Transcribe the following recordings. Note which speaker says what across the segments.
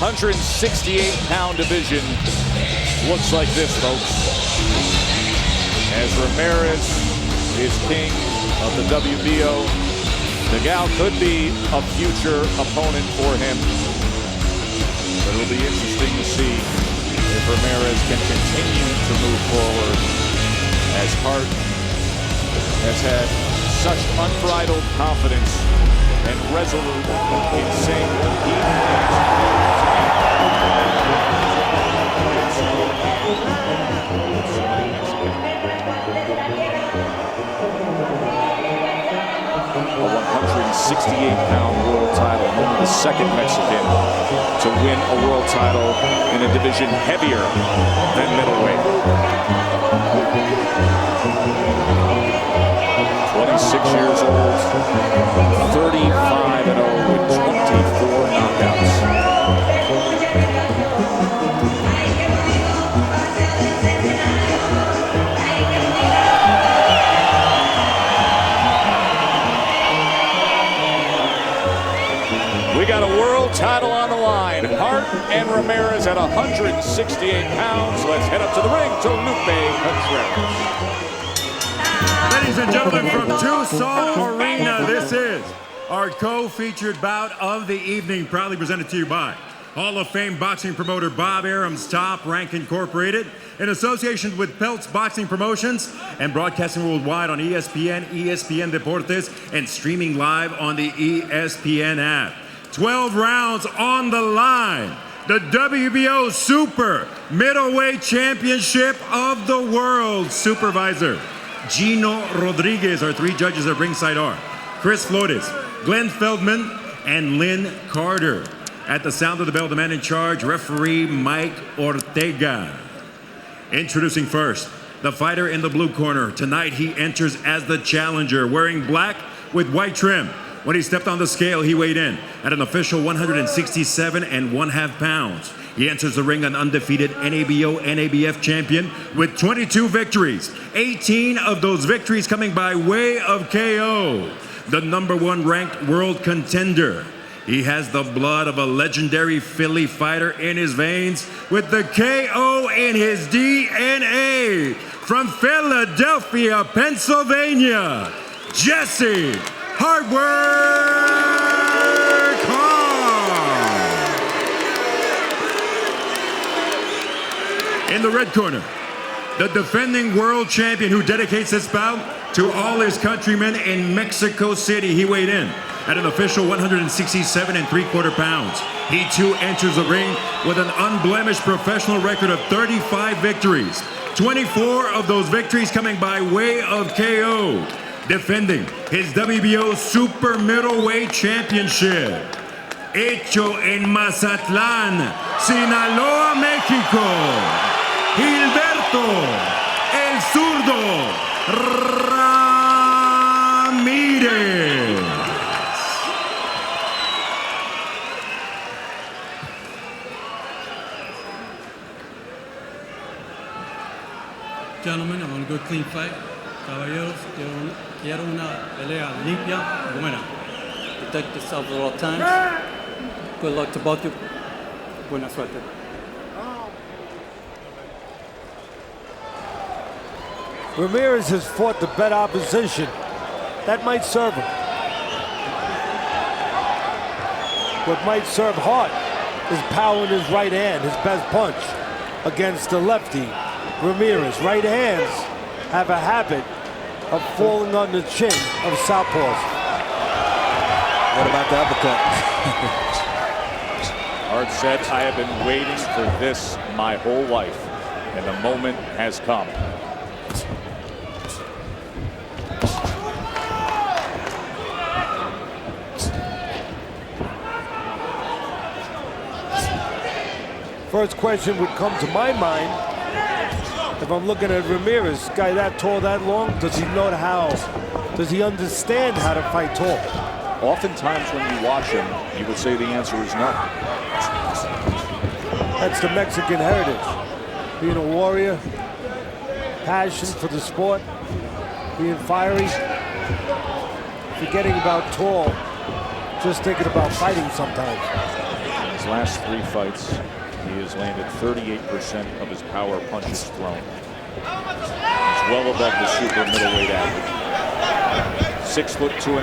Speaker 1: 168-pound division looks like this, folks. As Ramirez is king of the WBO, Miguel could be a future opponent for him. But it'll be interesting to see if Ramirez can continue to move forward, as Hart has had such unbridled confidence and resolute in saying what he a 168-pound world title, only the second Mexican to win a world title in a division heavier than middleweight. 26 years old, 35-0 with 24 knockouts. We got a world title on the line. Hart and Ramirez at 168 pounds. Let's head up to the ring to Lupe Contreras.
Speaker 2: Ladies and gentlemen, from Tucson Arena, this is our co-featured bout of the evening, proudly presented to you by Hall of Fame boxing promoter Bob Arum's Top Rank Incorporated, in association with Peltz Boxing Promotions, and broadcasting worldwide on ESPN, ESPN Deportes, and streaming live on the ESPN app. 12 rounds on the line. The WBO Super Middleweight Championship of the World. Supervisor Gino Rodriguez. Our three judges at ringside are Chris Flores, Glenn Feldman, and Lynn Carter. At the sound of the bell, the man in charge, referee Mike Ortega. Introducing first, the fighter in the blue corner. Tonight he enters as the challenger, wearing black with white trim. When he stepped on the scale, he weighed in at an official 167.5 pounds. He enters the ring an undefeated NABO, NABF champion with 22 victories, 18 of those victories coming by way of KO. The #1 ranked world contender. He has the blood of a legendary Philly fighter in his veins, with the KO in his DNA. From Philadelphia, Pennsylvania, Jesse Hart. In the red corner, the defending world champion who dedicates this bout to all his countrymen in Mexico City. He weighed in at an official 167.75 pounds. He too enters the ring with an unblemished professional record of 35 victories, 24 of those victories coming by way of KO. Defending his WBO Super Middleweight Championship. Hecho en Mazatlán, Sinaloa, México. Gilberto, el Zurdo, Ramirez.
Speaker 3: Gentlemen, I want a good clean fight. Caballeros, quiero una pelea limpia y buena. Protect yourself at all times. Good luck to both of you. Buena suerte.
Speaker 4: Ramirez has fought the better opposition. That might serve him. What might serve Hart is power in his right hand, his best punch, against the lefty, Ramirez. Right hands have a habit of falling on the chin of southpaws.
Speaker 5: What about the uppercut?
Speaker 1: Hart said, I have been waiting for this my whole life, and the moment has come.
Speaker 4: First question would come to my mind, if I'm looking at Ramirez, guy that tall, that long, does he know how, does he understand how to fight tall?
Speaker 1: Oftentimes when you watch him, you would say the answer is no.
Speaker 4: That's the Mexican heritage. Being a warrior, passion for the sport, being fiery, forgetting about tall, just thinking about fighting sometimes.
Speaker 1: his last 3 fights, he has landed 38% of his power punches thrown. He's well above the super middleweight average. 6'2.5"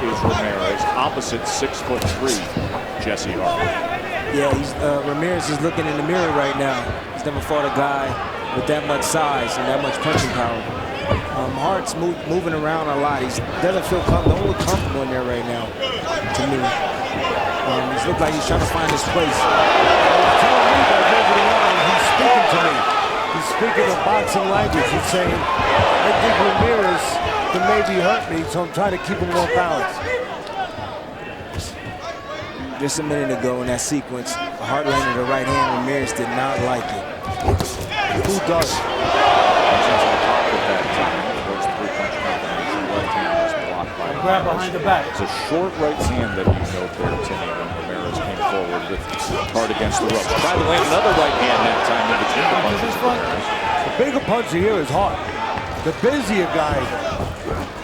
Speaker 1: is Ramirez. Opposite 6'3", Jesse Hart.
Speaker 5: Yeah, Ramirez is looking in the mirror right now. He's never fought a guy with that much size and that much punching power. Hart's moving around a lot. He doesn't feel comfortable. Don't look comfortable in there right now, to me. He looks like he's trying to find his place.
Speaker 4: He's telling me that over the line, he's speaking to me. He's speaking of boxing language. He's saying, I think Ramirez can maybe hurt me, so I'm trying to keep him more balanced.
Speaker 5: Just a minute ago in that sequence, Hart landed a right hand. Ramirez did not like it.
Speaker 4: Who does?
Speaker 3: Grab behind the back.
Speaker 1: It's a short right hand that he noted there, Timmy, when Ramirez came forward with Hart against the ropes. Tried to land another right hand that time in between the punches.
Speaker 4: The bigger puncher here is Hart. The busier guy,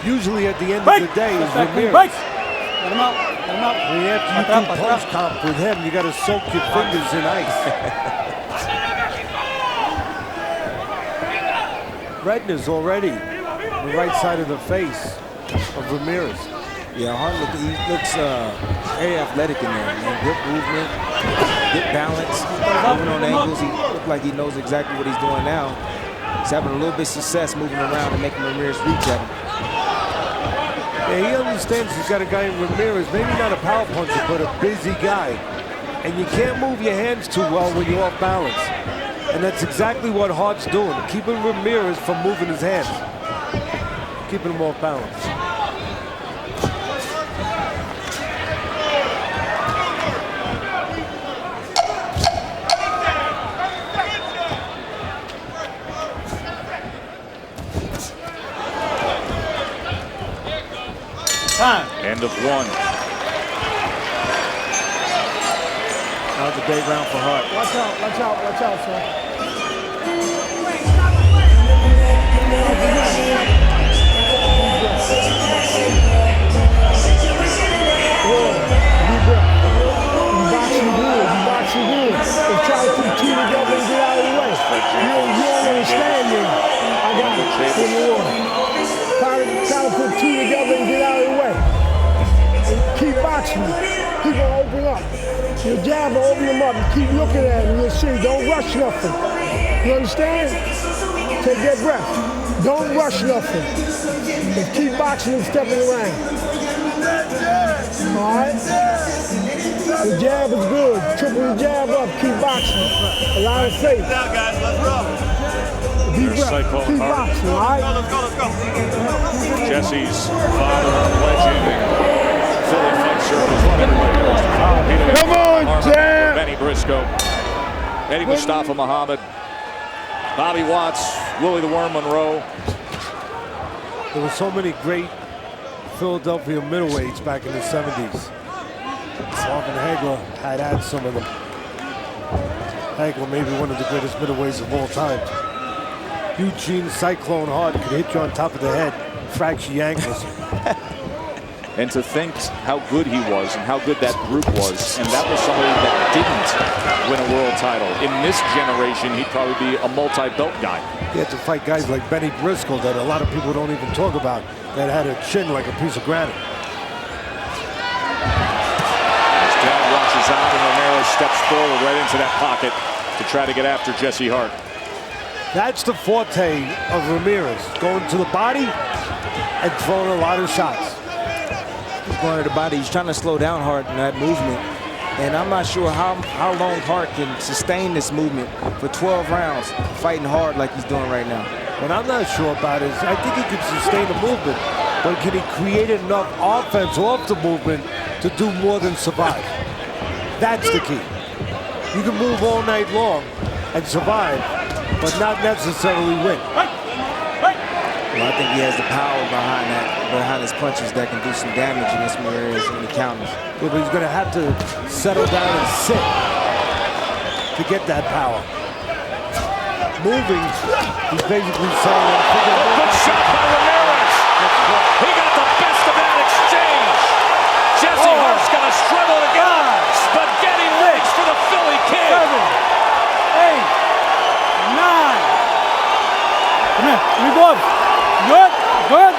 Speaker 4: usually at the end of the day, is Ramirez.
Speaker 3: Let him out. Let him out.
Speaker 4: After you do punch comp with him, you got to soak your fingers in ice. Redness already on the right side of the face of Ramirez.
Speaker 5: Yeah, Hart looks very athletic in there, man. Good movement, good balance, moving on angles. He looks like he knows exactly what he's doing now. He's having a little bit of success moving around and making Ramirez reach at him.
Speaker 4: Yeah, he understands he's got a guy in Ramirez, maybe not a power puncher, but a busy guy. And you can't move your hands too well when you're off balance. And that's exactly what Hart's doing, keeping Ramirez from moving his hands, keeping him off balance.
Speaker 1: End of 1.
Speaker 5: That was a great round for Hart.
Speaker 6: Watch out, sir. You boxing good. They try to put two together and get out of the way. You don't understand me. I got it. In the water. Try to put two together and get out of the way. And keep boxing. He gonna open up. Your jab will open him up. You keep looking at him. You'll see. Don't rush nothing. You understand? Take that breath. Don't rush nothing. Just keep boxing and stepping around. All right? The jab is good. Triple the jab up. Keep boxing. Allow it safe.
Speaker 7: Now, guys, let's roll.
Speaker 6: Deep breath. Keep boxing, all right?
Speaker 7: Let's go.
Speaker 1: Jesse's father, legend, and Philly fight circus, what everybody knows.
Speaker 6: Come on, Jam!
Speaker 1: Benny Briscoe, Eddie Mustafa Muhammad, Bobby Watts, Willie the Worm Monroe.
Speaker 4: There were so many great Philadelphia middleweights back in the 70s. Marvin Hagler had some of them. Hagler may be one of the greatest middleweights of all time. Eugene Cyclone Hart could hit you on top of the head, fracture your ankles.
Speaker 1: And to think how good he was and how good that group was, and that was somebody that didn't win a world title. In this generation, he'd probably be a multi-belt guy.
Speaker 4: He had to fight guys like Benny Briscoe that a lot of people don't even talk about, that had a chin like a piece of granite.
Speaker 1: His dad watches out, and Ramirez steps forward right into that pocket to try to get after Jesse Hart.
Speaker 4: That's the forte of Ramirez, going to the body and throwing a lot of shots.
Speaker 5: He's going to the body. He's trying to slow down Hart in that movement. And I'm not sure how long Hart can sustain this movement for 12 rounds, fighting hard like he's doing right now.
Speaker 4: What I'm not sure about is, I think he can sustain the movement, but can he create enough offense off the movement to do more than survive? That's the key. You can move all night long and survive, but not necessarily win.
Speaker 5: Well, I think he has the power behind his punches that can do some damage against Ramirez when he counters.
Speaker 4: Yeah, but he's going to have to settle down and sit to get that power. Moving, he's basically saying...
Speaker 1: Good shot by Ramirez. He got the best of that exchange. Jesse Hart's going to struggle to get up. Spaghetti legs for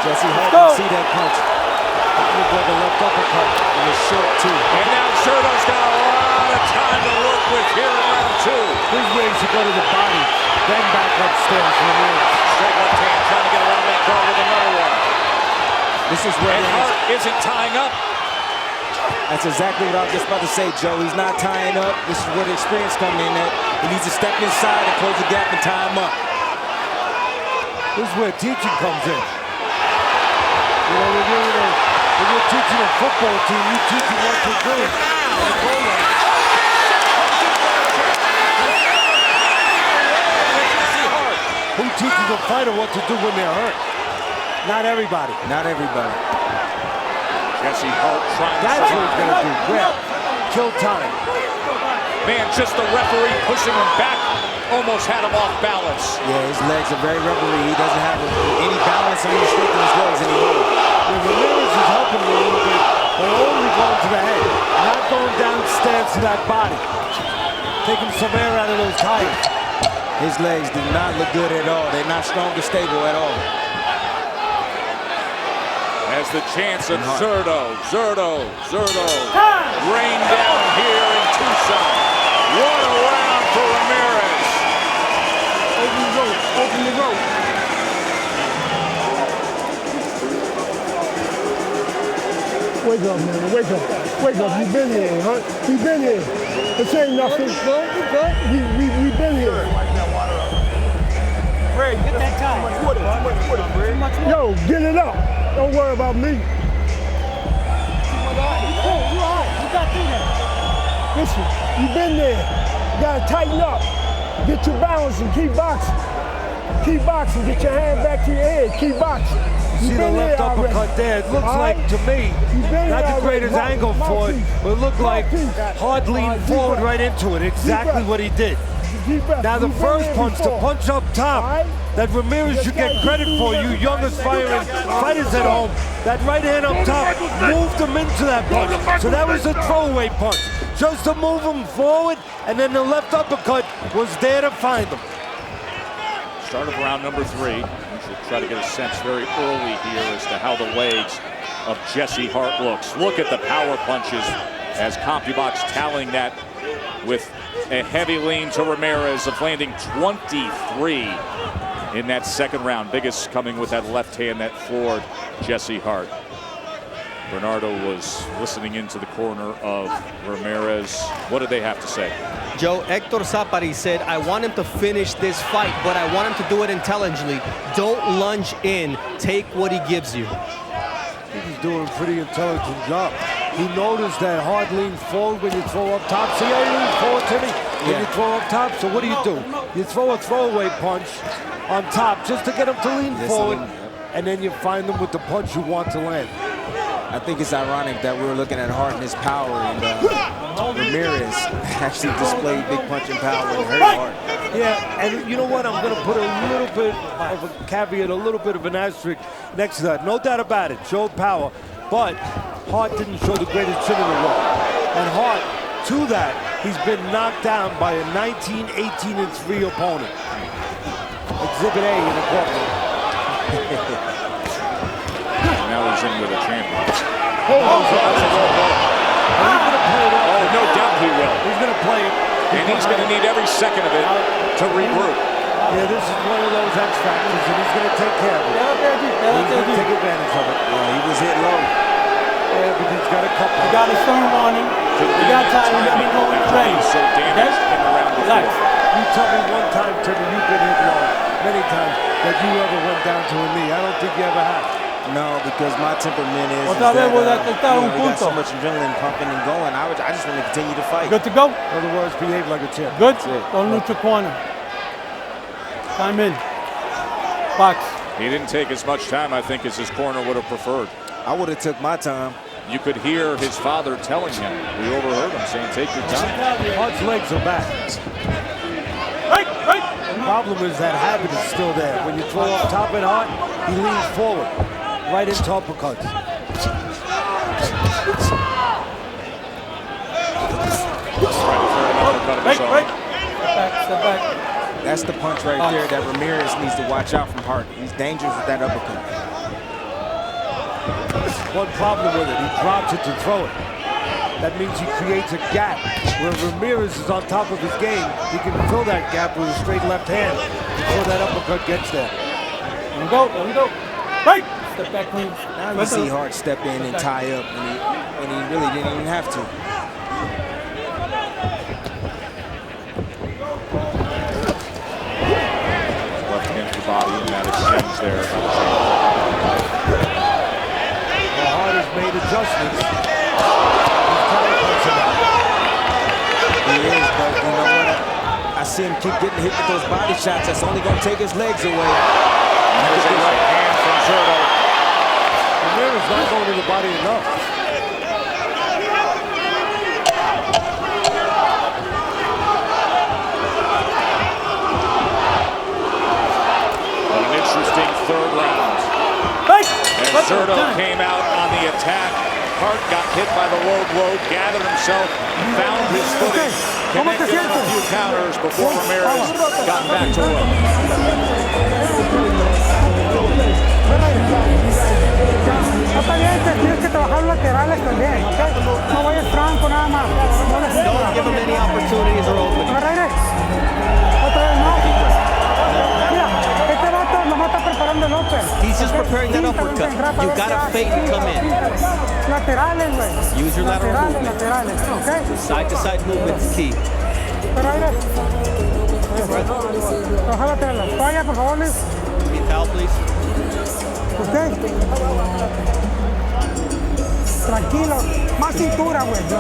Speaker 5: Jesse Hart can see that punch. Look like a left uppercut. It was short, too.
Speaker 1: And now Zurdo's got a lot of time to work with here in round 2.
Speaker 4: His ways to go to the body, then back upstairs from there.
Speaker 1: Straight left hand, trying to get around that guard with another one.
Speaker 5: This is where
Speaker 1: Hart isn't tying up.
Speaker 5: That's exactly what I was just about to say, Joe. He's not tying up. This is where the experience comes in at. He needs to step inside and close the gap and tie him up.
Speaker 4: This is where teaching comes in. You know, when you're teaching a football team, you teach them what to do. Who teaches a fighter what to do when they're hurt? Not everybody.
Speaker 5: Not everybody.
Speaker 1: Jesse Hart trying
Speaker 4: That's what he's going to do. Grab. Kill time.
Speaker 1: Man, just the referee pushing him back almost had him off balance.
Speaker 5: Yeah, his legs are very rubbery. He doesn't have any balance on his strength in his legs anymore.
Speaker 4: Yeah, Ramirez is helping him a little bit, but only going to the head. Not going downstairs to that body. Taking some air out of those tires.
Speaker 5: His legs do not look good at all. They're not strong or stable at all.
Speaker 1: Has the chance of Zurdo rain down here in Tucson. What a round for Ramirez.
Speaker 6: Open the rope. Open the rope. Wake up, man. Wake up. Wake up. You've been here, huh? We've been here. This ain't nothing. We've been here.
Speaker 7: Ray, get that time. Too much water, Ray.
Speaker 6: Yo, get it up. Don't worry about me.
Speaker 7: You got through that.
Speaker 6: Listen, you've been there. You gotta tighten up. Get your balance and keep boxing. Keep boxing. Get your hand back to your head. Keep boxing.
Speaker 4: See the left uppercut there. It looks like, to me, not the greatest angle for it, but it looked like Hart leaned forward right into it. Exactly what he did. Now the first punch, the punch up top, that Ramirez should get credit for, you young aspiring fighters at home. That right hand up top moved him into that punch. So that was a throwaway punch. Just to move him forward, and then the left uppercut was there to find him.
Speaker 1: Start of round number 3. We should try to get a sense very early here as to how the legs of Jesse Hart looks. Look at the power punches as CompuBox tallying that with a heavy lean to Ramirez of landing 23 in that second round. Biggest coming with that left hand that floored Jesse Hart. Bernardo was listening into the corner of Ramirez. What did they have to say?
Speaker 8: Joe, Hector Zapari said, I want him to finish this fight, but I want him to do it intelligently. Don't lunge in. Take what he gives you.
Speaker 4: I think he's doing a pretty intelligent job. He noticed that Hart leans forward when you throw up top. See how he leans forward, Timmy? When you throw up top, so what do? You throw a throwaway punch on top just to get him to lean forward, and then you find them with the punch you want to land.
Speaker 5: I think it's ironic that we were looking at Hart and his power, and Ramirez actually displayed big punching power and hurt Hart.
Speaker 4: Yeah, and you know what? I'm going to put a little bit of a caveat, a little bit of an asterisk next to that. No doubt about it, showed power, but Hart didn't show the greatest chin in the world. And Hart, to that, he's been knocked down by a 19, 18, and 3 opponent. Exhibit A in the courtroom.
Speaker 1: Now he's in with a champion.
Speaker 4: Oh,
Speaker 1: no doubt he will.
Speaker 4: He's going to play it.
Speaker 1: And he's going to need every second of it to regroup.
Speaker 4: Yeah, this is one of those X factors, and he's going to take care of it. He's going to take advantage of it.
Speaker 5: Yeah, he was hit low.
Speaker 4: Yeah, but he's got a couple.
Speaker 7: You got a firm on him. You got time to be going to train.
Speaker 1: So damaged in the round before.
Speaker 4: You tell me one time, Timmy, you've been hit low many times, that you ever went down to a knee. I don't think you ever have.
Speaker 5: No, because my temperament is
Speaker 7: Otra vez voy a
Speaker 5: you
Speaker 7: aceptar un
Speaker 5: got so
Speaker 7: punto.
Speaker 5: much adrenaline pumping and going. I just want to continue to fight.
Speaker 7: Good to go?
Speaker 4: In other words, behave like a champ.
Speaker 7: Good? Don't lose your corner. Time in. Box.
Speaker 1: He didn't take as much time, I think, as his corner would have preferred.
Speaker 5: I would have took my time.
Speaker 1: You could hear his father telling him. We overheard him saying, take your time.
Speaker 4: Hart's legs are back. The problem is that habit is still there. When you throw up top at Hart, he leans forward, right into uppercuts.
Speaker 7: Step back.
Speaker 5: That's the punch right there that Ramirez needs to watch out from Hart. He's dangerous with that uppercut.
Speaker 4: One problem with it, he drops it to throw it. That means he creates a gap. Where Ramirez is on top of his game, he can fill that gap with a straight left hand before that uppercut gets there.
Speaker 7: Let him go, let him go. Right! Step back clean.
Speaker 5: Now you see Hart step in and tie up when he really didn't even have to.
Speaker 1: Left hand to body, and that extends there.
Speaker 4: Hart has made adjustments.
Speaker 5: He is, but you know what? I see him keep getting hit with those body shots. That's only going to take his legs away.
Speaker 1: There's a right hand from Zurdo.
Speaker 4: Ramirez not going to the body enough.
Speaker 1: An interesting third round. As Zurdo came out on the attack, Hart got hit by the low blow, gathered himself, found his footing, connected a few counters before Ramirez got back to work.
Speaker 8: Don't give him any opportunities or openings. He's just preparing that uppercut. You gotta fake and come in. Use your lateral movement. Side to side movement is key. Give me a towel, please.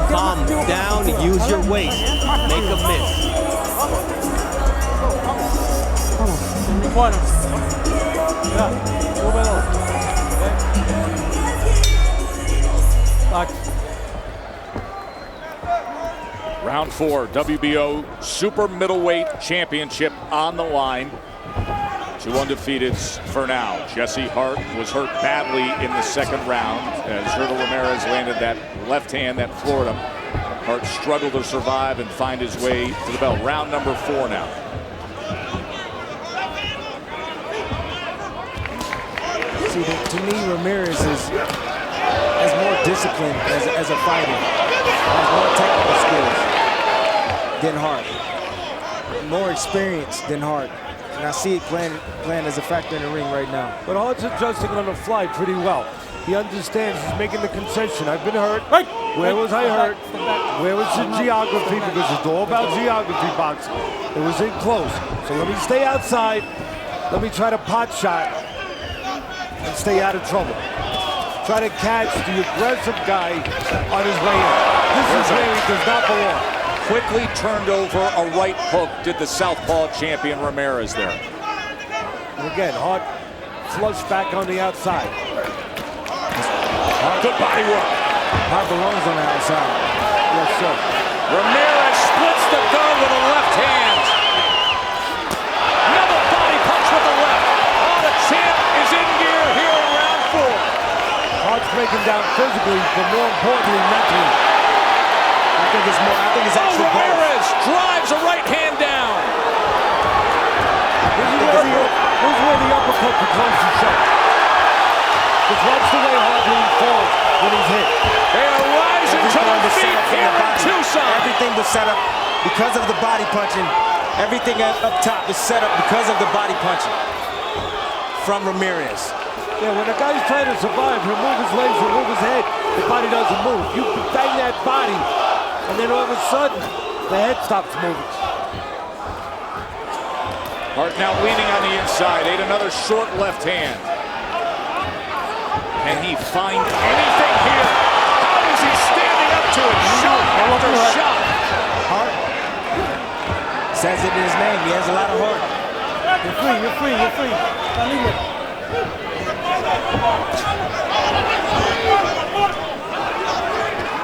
Speaker 8: Calm down, use your weight. Make a miss.
Speaker 1: Round 4, WBO Super Middleweight Championship on the line. 2 undefeateds for now. Jesse Hart was hurt badly in the second round as Zurdo Ramirez landed that left hand that floored him. Hart struggled to survive and find his way to the belt. Round number 4 now.
Speaker 5: See, to me, Ramirez has more discipline as a fighter, has more technical skills than Hart, more experience than Hart, and I see it playing as a factor in the ring right now.
Speaker 4: But Hart's adjusting on the fly pretty well. He understands he's making the concession. I've been hurt. Where was I hurt? Where was the geography? Because it's all about geography boxing. It was in close. So let me stay outside. Let me try to pot shot and stay out of trouble. Try to catch the aggressive guy on his way in. This is where he does not belong.
Speaker 1: Quickly turned over a right hook, did the southpaw champion Ramirez there.
Speaker 4: And again, Hart flushed back on the outside.
Speaker 1: Good body work.
Speaker 5: Hart belongs on the outside.
Speaker 4: Yes, sir.
Speaker 1: Ramirez splits the guard with a left hand. Another body punch with the left. Oh, the champ is in gear here in round 4.
Speaker 4: Hart's breaking down physically, but more importantly, mentally.
Speaker 5: I think it's actually
Speaker 1: Ramirez drives a right hand down.
Speaker 4: This is where the uppercut becomes the shot. Just watch the way Hart leans forward when he's hit.
Speaker 1: They are rising to their feet here in Tucson.
Speaker 5: Everything was set up because of the body punching. Everything up top is set up because of the body punching from Ramirez.
Speaker 4: Yeah, when a guy's trying to survive, he'll move his legs, he'll move his head. The body doesn't move. You bang that body, and then all of a sudden, the head stops moving.
Speaker 1: Hart now leaning on the inside, ate another short left hand. Can he find anything here? How is he standing up to it? Shot after shot.
Speaker 5: Hart says it in his name. He has a lot of heart.
Speaker 7: You're free, you're free, you're free.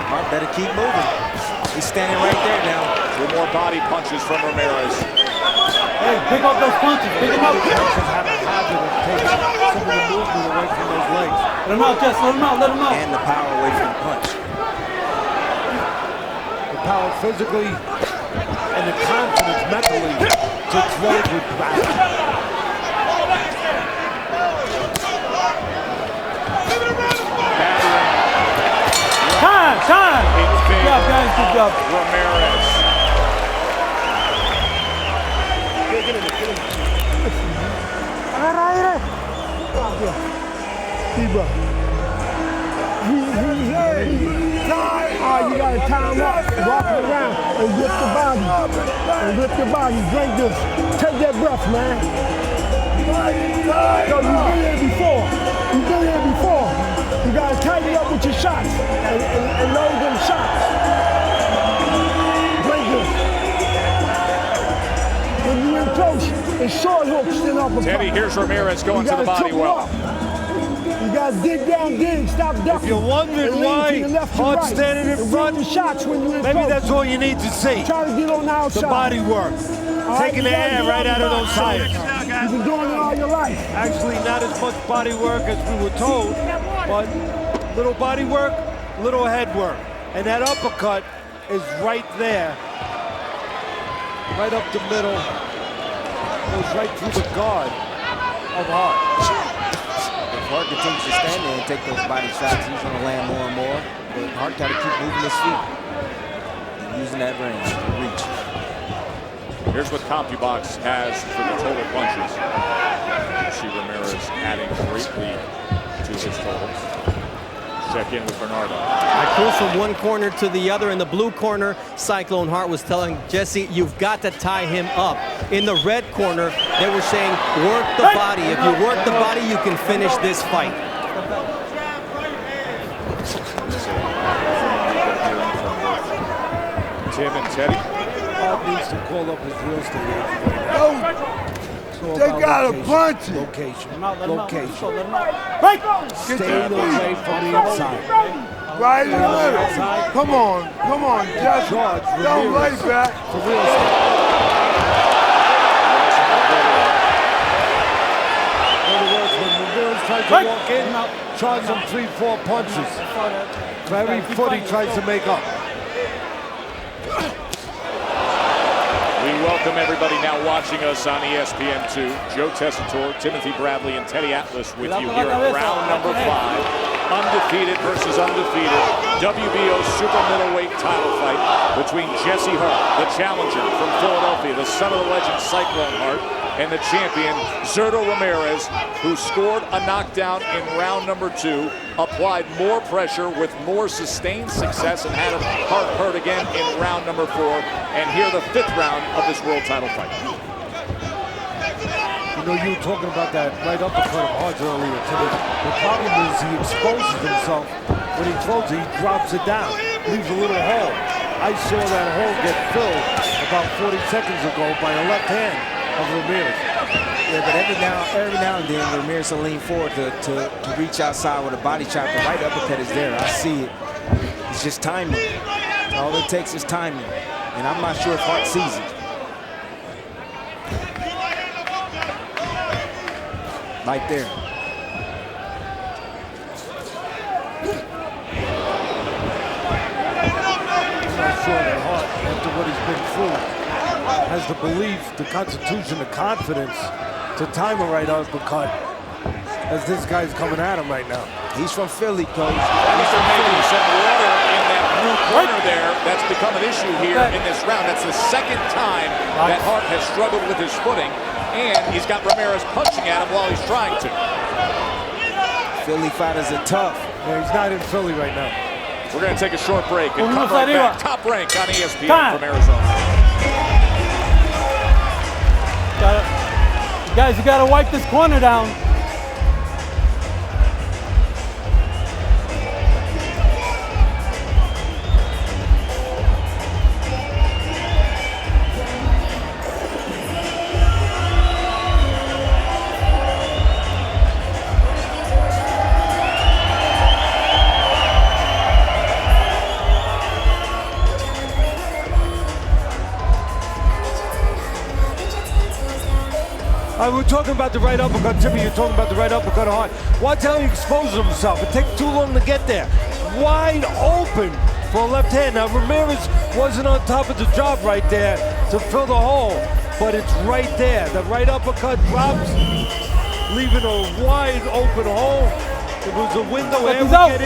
Speaker 5: Hart better keep moving. He's standing right there now.
Speaker 1: 2 more body punches from Ramirez.
Speaker 7: Hey, pick up those punches, pick them up.
Speaker 4: Punches have a habit of taking some of the movement away from those legs.
Speaker 7: Let him out, Jess, let him out, let him out.
Speaker 5: And the power away from the punch.
Speaker 4: The power physically and the confidence mentally to trade with battle.
Speaker 7: Time.
Speaker 1: in
Speaker 7: Good
Speaker 1: favor
Speaker 7: job, guys. Good job.
Speaker 1: of Ramirez.
Speaker 6: Agarra aire. T-bro. You gotta tie him up, walk around, and lift the body. And lift your body. Drink this. Take that breath, man. So you've been here before. You've been here before. You gotta tighten up with your shots and load them shots. Drink this. When you in close, it's short hooks and uppercut.
Speaker 1: Teddy, here's Ramirez going to the body well.
Speaker 6: You gotta dig down, dig, stop ducking.
Speaker 4: If you're wondering why Hart's standing in front,
Speaker 6: shots when you're in
Speaker 4: maybe
Speaker 6: close.
Speaker 4: that's all you need to see.
Speaker 6: Try to get on the outside.
Speaker 4: The body work. Taking the air right out of those tires.
Speaker 6: You've been doing it all your life.
Speaker 4: Actually, not as much body work as we were told, but little body work, little head work. And that uppercut is right there, right up the middle, goes right through the guard of Hart.
Speaker 5: If Hart continues to stand there and take those body shots, he's going to land more and more. But Hart got to keep moving his feet and using that range to reach.
Speaker 1: Here's what CompuBox has for the total punches. You see Ramirez adding greatly to his totals. Check in with Bernardo.
Speaker 8: I cruise from one corner to the other. In the blue corner, Cyclone Hart was telling Jesse, you've got to tie him up. In the red corner, they were saying, work the body. If you work the body, you can finish this fight.
Speaker 1: Tim and Teddy.
Speaker 4: Hart needs to call up his real estate agent.
Speaker 6: They got a bunch.
Speaker 4: Location.
Speaker 6: Location.
Speaker 4: Staying away from the inside.
Speaker 6: Right in the middle. Come on, Jesse. Don't lay back.
Speaker 4: For real estate. In other words, when Ramirez tries to walk in, charge him 3-4 punches. For every foot he tries to make up.
Speaker 1: We welcome everybody now watching us on ESPN2. Joe Tessitore, Timothy Bradley, and Teddy Atlas with you here at round number 5. Undefeated versus undefeated. WBO super middleweight title fight between Jesse Hart, the challenger from Philadelphia, the son of the legend Cyclone Hart, and the champion Zurdo Ramirez, who scored a knockdown in round number 2, applied more pressure with more sustained success, and had Hart hurt again in round number 4. And here the 5th round of this world title fight.
Speaker 4: You know, you were talking about that right uppercut of Hart's earlier, Timmy. The problem is he exposes himself. When he throws it, he drops it down, leaves a little hole. I saw that hole get filled about 40 seconds ago by a left hand of Ramirez.
Speaker 5: Yeah, but every now and then, Ramirez will lean forward to reach outside with a body shot. The right uppercut is there. I see it. It's just timing. All it takes is timing. And I'm not sure if Hart sees it. Right there.
Speaker 4: I'm not sure that Hart, after what he's been through, has the belief, the constitution, the confidence to time a right uppercut as this guy's coming at him right now.
Speaker 5: He's from Philly, coach.
Speaker 1: He's from Philly. Some water in that blue corner there. That's become an issue here in this round. That's the 2nd time that Hart has struggled with his footing, and he's got Ramirez punching at him while he's trying to.
Speaker 5: Philly fighters are tough.
Speaker 4: Yeah, he's not in Philly right now.
Speaker 1: We're going to take a short break and come right back. Top Rank on ESPN from Arizona.
Speaker 7: Guys, you got to wipe this corner down.
Speaker 4: We're talking about the right uppercut, Timmy. You're talking about the right uppercut Hart. Watch how he exposes himself. It takes too long to get there. Wide open for a left hand. Now, Ramirez wasn't on top of the job right there to fill the hole, but it's right there. The right uppercut drops, leaving a wide open hole. If it was a window air would get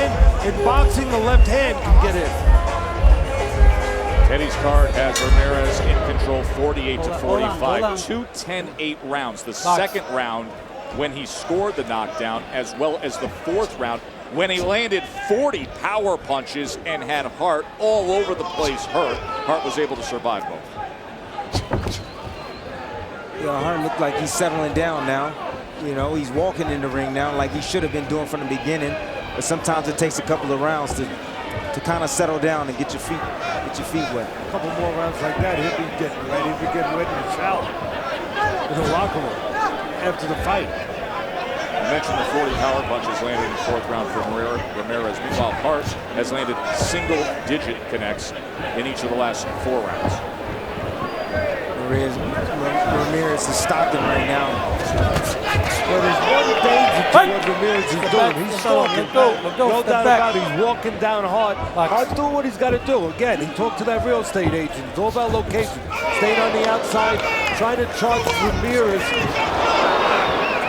Speaker 4: in boxing, the left hand can get in.
Speaker 1: Teddy's card has Ramirez in control 48 to 45. 2 10-8 rounds. The second round when he scored the knockdown, as well as the fourth round when he landed 40 power punches and had Hart all over the place hurt. Hart was able to survive both.
Speaker 5: Yeah, Hart looked like he's settling down now. You know, he's walking in the ring now like he should have been doing from the beginning. But sometimes it takes a couple of rounds to kind of settle down and get your feet wet.
Speaker 4: A couple more rounds like that, he'll be getting ready. He'll be getting wet in the shower, in the locker room after the fight.
Speaker 1: I mentioned the 40 power punches landed in the fourth round for Ramirez. Meanwhile, Hart has landed single-digit connects in each of the last 4 rounds.
Speaker 5: Ramirez is stalking right now.
Speaker 4: Well, there's one danger to what Ramirez is doing. He's stalking. No doubt about it. He's walking down Hart. Hart's doing what he's got to do. Again, he talked to that real estate agent. It's all about location. Staying on the outside, trying to charge Ramirez.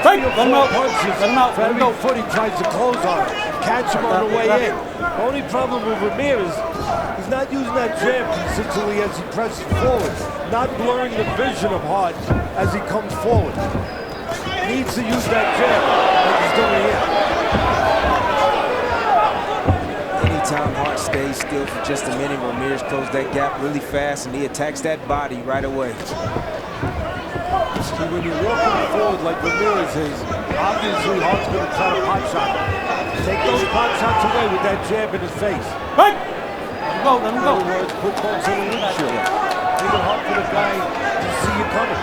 Speaker 7: Let him out.
Speaker 4: Very foot, he tries to close on him. Catch him on the way in. The only problem with Ramirez, he's not using that jab consistently as he presses forward. Not blurring the vision of Hart as he comes forward. He needs to use that jab like he's doing here.
Speaker 5: Anytime Hart stays still for just a minute, Ramirez closes that gap really fast and he attacks that body right away.
Speaker 4: See, when you're walking forward like Ramirez is, obviously Hart's going to try to pot shot him. Take those pot shots away with that jab in his face.
Speaker 7: Hey! Let him go.
Speaker 4: In other words, put bolts in the windshield. Make it hard for the guy to see you coming.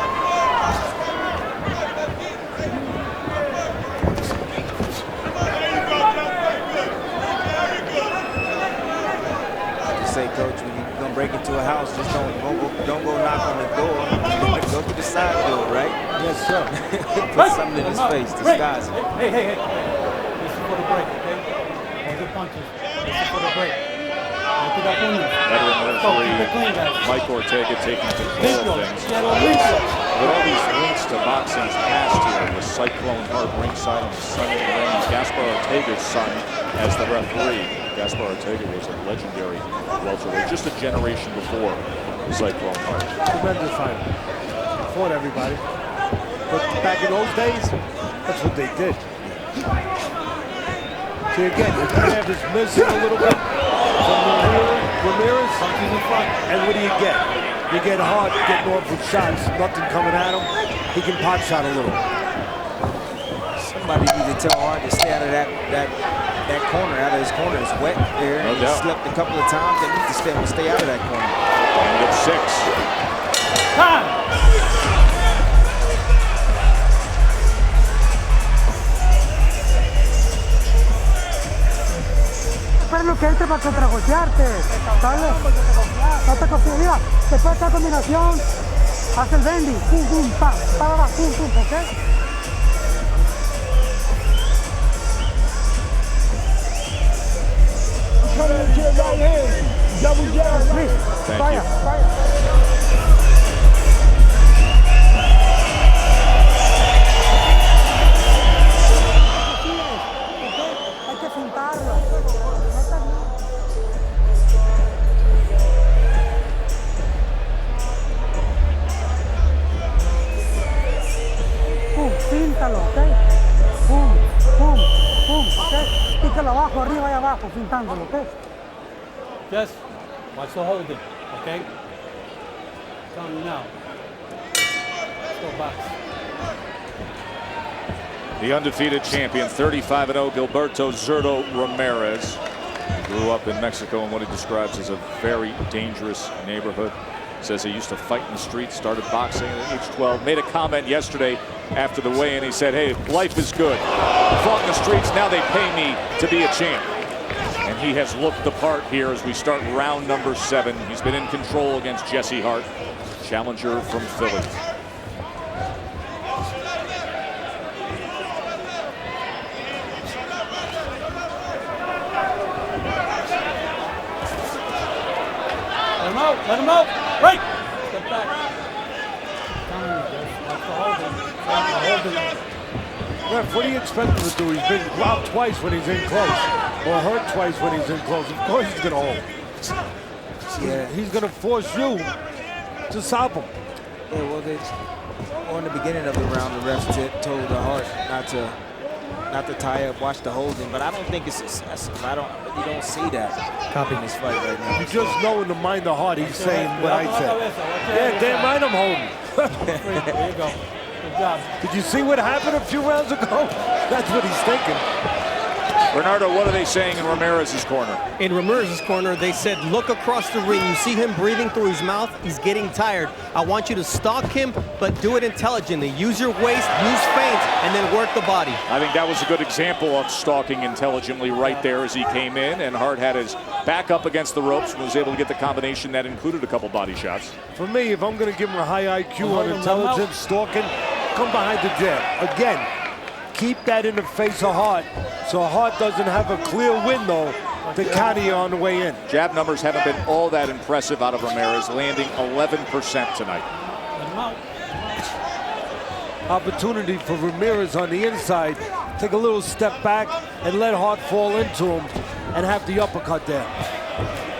Speaker 5: Say, Coach, when you're gonna break into a house, just don't go knock on the door. Go to the side door, right?
Speaker 4: Yes, sir.
Speaker 5: Put something in his face, disguise it.
Speaker 7: Hey. This is for the break, okay? All the punches. This is for the break.
Speaker 1: Veteran referee Mike Ortega taking control of things. With all these links to boxing's past here, with Cyclone Hart ringside on the Sunday ring, Gaspar Ortega's son as the referee. Gaspar Ortega was a legendary welterweight, just a generation before Cyclone Hart.
Speaker 4: Tremendous fighter. Fought everybody. But back in those days, that's what they did. See, again, the jab is missing a little bit from Ramirez. And what do? You get Hart getting off with shots, nothing coming at him. He can pot shot a little.
Speaker 5: Somebody need to tell Hart to stay out of that corner, out of his corner. It's wet there.
Speaker 1: No
Speaker 5: he
Speaker 1: doubt.
Speaker 5: Slept a couple of times. They need to stay out of that corner.
Speaker 1: And it's 6.
Speaker 7: Time!
Speaker 6: Pero que este para contragolpearte, ¿sabes? No te confíes, mira, después de esta combinación, hace el bendy, pum, pum, pa, pum, pum, ¿ok? Coming to your right hand, double jab, please.
Speaker 1: Thank you.
Speaker 6: Hay que pintarlo. Píntalo, ¿ok? Pum, pum, pum, ¿ok? Píntalo abajo, arriba y abajo, pintándolo, ¿ok?
Speaker 7: Just watch the holding, okay? Telling you now. Let's go box.
Speaker 1: The undefeated champion, 35-0, Gilberto Zurdo Ramirez. Grew up in Mexico in what he describes as a very dangerous neighborhood. Says he used to fight in the streets, started boxing at age 12. Made a comment yesterday after the weigh-in. He said, hey, life is good. Fought in the streets, now they pay me to be a champ. And he has looked the part here as we start round number 7. He's been in control against Jesse Hart, challenger from Philly.
Speaker 7: Let him out. Right. Step back. Watch the holding.
Speaker 4: Ref, what do you expect him to do? He's been robbed twice when he's in close, or hurt twice when he's in close. Of course he's going to hold. Yeah, he's going to force you to stop him.
Speaker 5: Yeah, well, in the beginning of the round, the refs told the Hart not to tie up, watch the holding. But I don't think it's excessive. You don't see that in this fight right now.
Speaker 4: You just know in the mind of Hart, he's saying what I said. Yeah, damn right I'm holding.
Speaker 6: There you go. Good job.
Speaker 4: Did you see what happened a few rounds ago? That's what he's thinking.
Speaker 1: Bernardo, what are they saying in Ramirez's corner?
Speaker 8: In Ramirez's corner, they said, look across the ring. You see him breathing through his mouth. He's getting tired. I want you to stalk him, but do it intelligently. Use your waist, use feints, and then work the body.
Speaker 1: I think that was a good example of stalking intelligently right there as he came in, and Hart had his back up against the ropes and was able to get the combination that included a couple body shots.
Speaker 4: For me, if I'm going to give him a high IQ on intelligence, stalking, come behind the jab. Again, keep that in the face of Hart, so Hart doesn't have a clear window to counter you on the way in.
Speaker 1: Jab numbers haven't been all that impressive out of Ramirez, landing 11% tonight.
Speaker 4: Opportunity for Ramirez on the inside. Take a little step back and let Hart fall into him and have the uppercut there.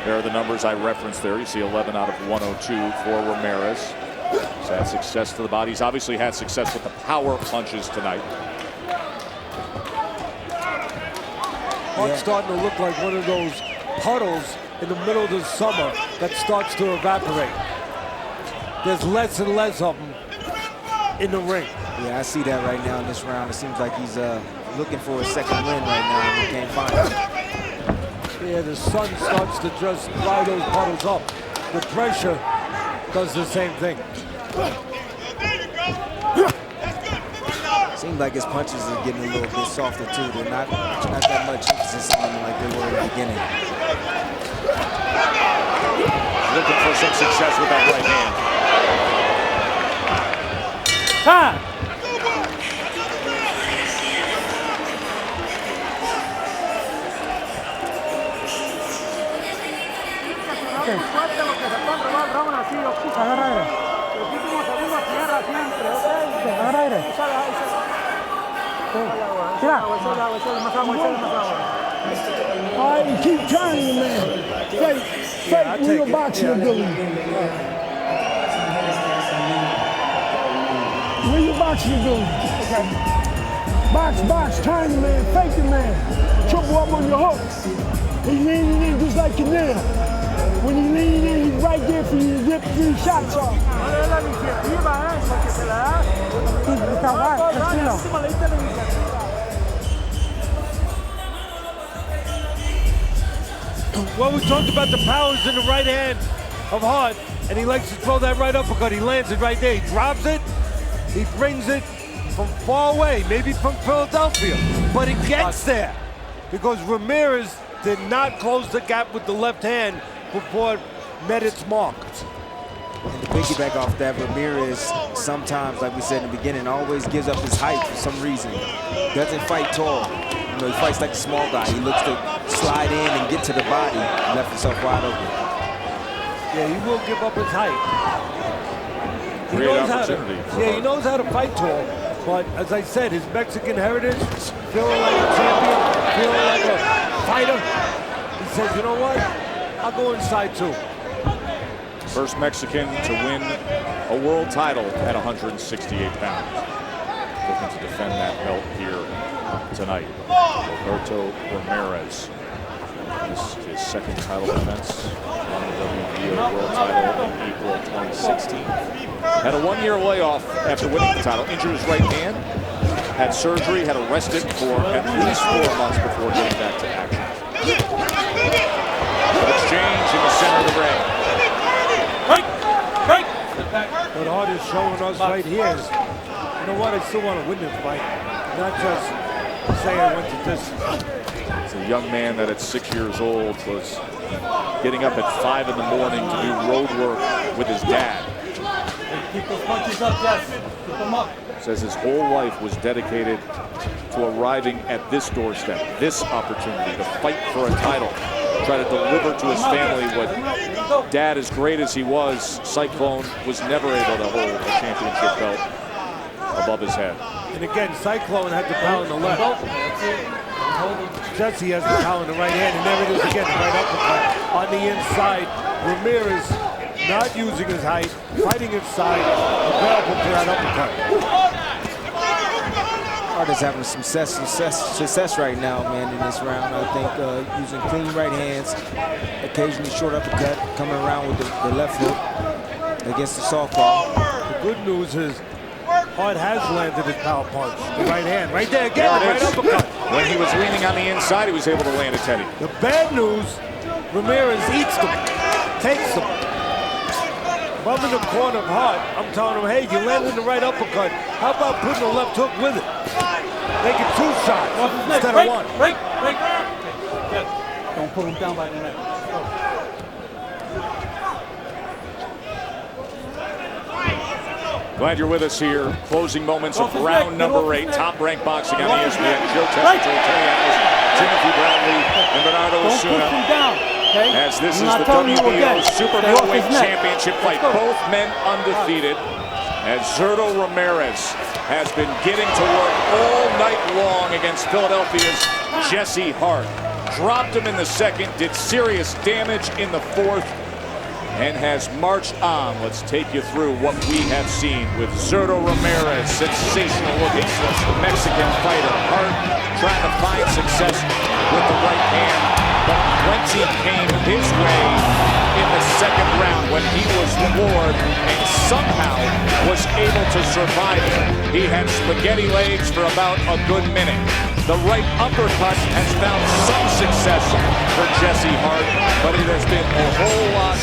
Speaker 1: There are the numbers I referenced there. You see 11 out of 102 for Ramirez. He's had success to the body. He's obviously had success with the power punches tonight.
Speaker 4: Hart's starting to look like one of those puddles in the middle of the summer that starts to evaporate. There's less and less of them in the ring.
Speaker 5: Yeah, I see that right now in this round. It seems like he's looking for a second win right now, and he can't find it.
Speaker 4: Yeah, the sun starts to just fly those puddles up. The pressure does the same thing.
Speaker 5: Seems like his punches are getting a little bit softer too. They're not that much emphasis on them like they were in the beginning.
Speaker 1: Looking for some success with that right hand.
Speaker 6: Time. Agarra aire. Agarra aire. Tira. All right, keep trying, man. Fake real boxing ability. Real boxing ability. Okay. Box, tiny man, fake the man. Triple up on your hook. He's leaning in just like Canelo. When you lean in, he's right there for you to rip 3 shots off.
Speaker 4: Well, we talked about the powers in the right hand of Hart, and he likes to throw that right uppercut. He lands it right there. He drops it. He brings it from far away, maybe from Philadelphia, but it gets there because Ramirez did not close the gap with the left hand before it met its mark.
Speaker 5: And to piggyback off that, Ramirez sometimes, like we said in the beginning, always gives up his height for some reason. Doesn't fight tall. You know, he fights like a small guy. He looks to slide in and get to the body. He left himself wide open.
Speaker 4: Yeah, he will give up his height. He knows how to fight tall, but as I said, his Mexican heritage, feeling like a champion, feeling like a fighter, he says, you know what? I'll go inside too.
Speaker 1: First Mexican to win a world title at 168 pounds. Looking to defend that belt here tonight. Gilberto Ramirez. This is his second title defense. Won the WBO world title in April 2016. Had a 1-year layoff after winning the title. Injured his right hand. Had surgery. Had a rest it for at least 4 months before getting back to action. Exchange in the center of the ring.
Speaker 4: What Hart is showing us right here is, you know what, I still want to win this fight, not just say I went the distance.
Speaker 1: It's a young man that at 6 years old was getting up at 5 in the morning to do road work with his dad.
Speaker 3: Keep those punches up, Jess. Keep them up.
Speaker 1: Says his whole life was dedicated to arriving at this doorstep, this opportunity to fight for a title. Try to deliver to his family what dad, as great as he was, Cyclone was never able to hold a championship belt above his head.
Speaker 4: And again, Cyclone had the power in the left. Jesse has the power in the right hand, and there it is again, the right uppercut on the inside. Ramirez not using his height, fighting inside, available for that uppercut.
Speaker 5: Hart is having some success right now, man, in this round. I think using clean right hands, occasionally short uppercut, coming around with the left hook against the softball.
Speaker 4: The good news is Hart has landed his power punch. The right hand, right there again, the right uppercut.
Speaker 1: When he was leaning on the inside, he was able to land it, Teddy.
Speaker 4: The bad news, Ramirez eats them, takes them. If I'm in the corner of Hart, I'm telling him, hey, you landed the right uppercut. How about putting the left hook with it? Make it 2 shots instead of 1.
Speaker 7: Break. Don't put him down by the neck.
Speaker 1: Glad you're with us here. Closing moments of round number 8. Top-ranked boxing on ESPN. Joe Testa, Timothy Bradley, and Bernardo Osuna. As this is the WBO Super Middleweight Championship fight. Both men undefeated. As Zurdo Ramirez has been getting to work all night long against Philadelphia's Jesse Hart. Dropped him in the second, did serious damage in the fourth, and has marched on. Let's take you through what we have seen with Zurdo Ramirez, sensational looking Mexican fighter. Hart trying to find success with the right hand, but plenty came his way in the second round when he was floored and somehow was able to survive it. He had spaghetti legs for about a good minute. The right uppercut has found some success for Jesse Hart, but it has been a whole lot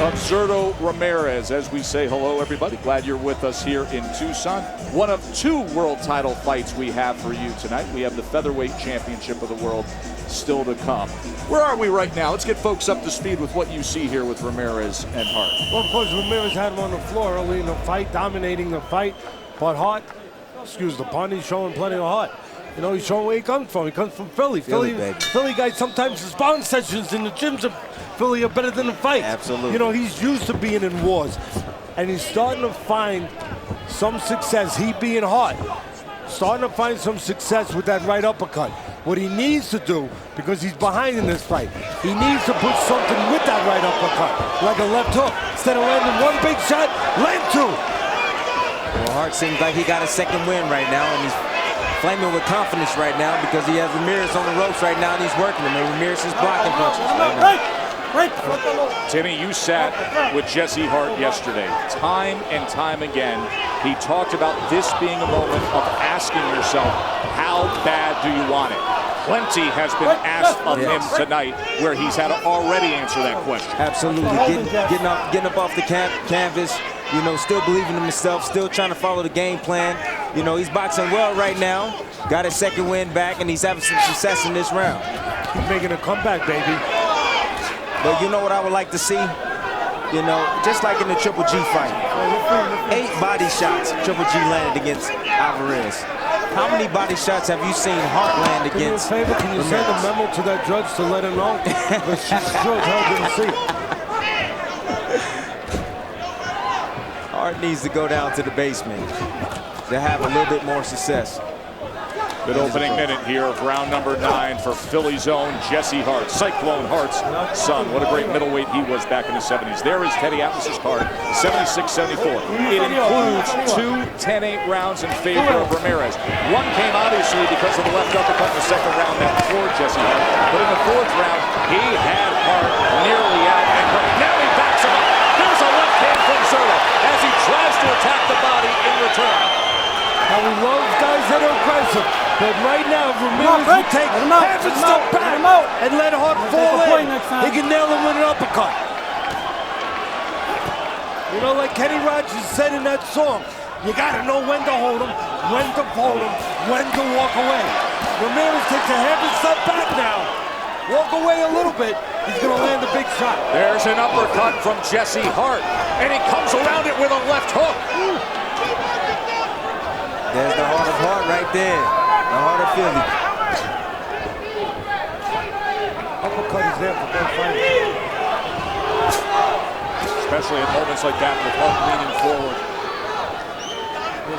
Speaker 1: of Zurdo Ramirez. As we say hello, everybody. Glad you're with us here in Tucson. One of 2 world title fights we have for you tonight. We have the featherweight championship of the world still to come. Where are we right now? Let's get folks up to speed with what you see here with Ramirez and Hart.
Speaker 4: Well, of course, Ramirez had him on the floor early in the fight, dominating the fight. But Hart, excuse the pun, he's showing plenty of heart. You know, he's showing where he comes from. He comes from Philly. Philly guys, sometimes the sparring sessions in the gyms of Philly are better than the fights.
Speaker 5: Absolutely.
Speaker 4: You know, he's used to being in wars. And he's starting to find some success, he being Hart. Starting to find some success with that right uppercut. What he needs to do, because he's behind in this fight, he needs to put something with that right uppercut, like a left hook. Instead of landing 1 big shot, land 2.
Speaker 5: Well, Hart seems like he got a second win right now, and he's flaming with confidence right now because he has Ramirez on the ropes right now, and he's working him, and Ramirez is blocking punches right now.
Speaker 1: Timmy, you sat with Jesse Hart yesterday. Time and time again, he talked about this being a moment of asking yourself, how bad do you want it? Plenty has been asked of him tonight where he's had to already answer that question.
Speaker 5: Absolutely, getting up off the canvas, you know, still believing in himself, still trying to follow the game plan. You know, he's boxing well right now, got his second win back, and he's having some success in this round.
Speaker 4: He's making a comeback, baby.
Speaker 5: But you know what I would like to see? You know, just like in the Triple G fight, 8 body shots Triple G landed against Alvarez. How many body shots have you seen Hart land against?
Speaker 4: Do me a favor, can you send a memo to that judge to let him know? But she sure didn't see it.
Speaker 5: Hart needs to go down to the basement to have a little bit more success.
Speaker 1: Good opening minute here of round number 9 for Philly's own Jesse Hart. Cyclone Hart's son. What a great middleweight he was back in the 70s. There is Teddy Atlas's card, 76-74. It includes 2 10-8 rounds in favor of Ramirez. One came obviously because of the left uppercut in the second round that floored Jesse Hart. But in the 4th round, he had Hart nearly out. And now he backs him up. There's a left hand from Zurdo as he tries to attack the body in return.
Speaker 4: Now we love guys that are aggressive, but right now Ramirez will take half a step back and let Hart fall in. He can nail him with an uppercut. You know, like Kenny Rogers said in that song, you gotta know when to hold him, when to fold him, when to walk away. Ramirez takes a half a step back now. Walk away a little bit, he's gonna land a big shot.
Speaker 1: There's an uppercut from Jesse Hart, and he comes around it with a left hook.
Speaker 5: There's the heart of Hart right there. The heart of Philly.
Speaker 4: Uppercut is there for both fighters.
Speaker 1: Especially at moments like that with Hart leaning forward.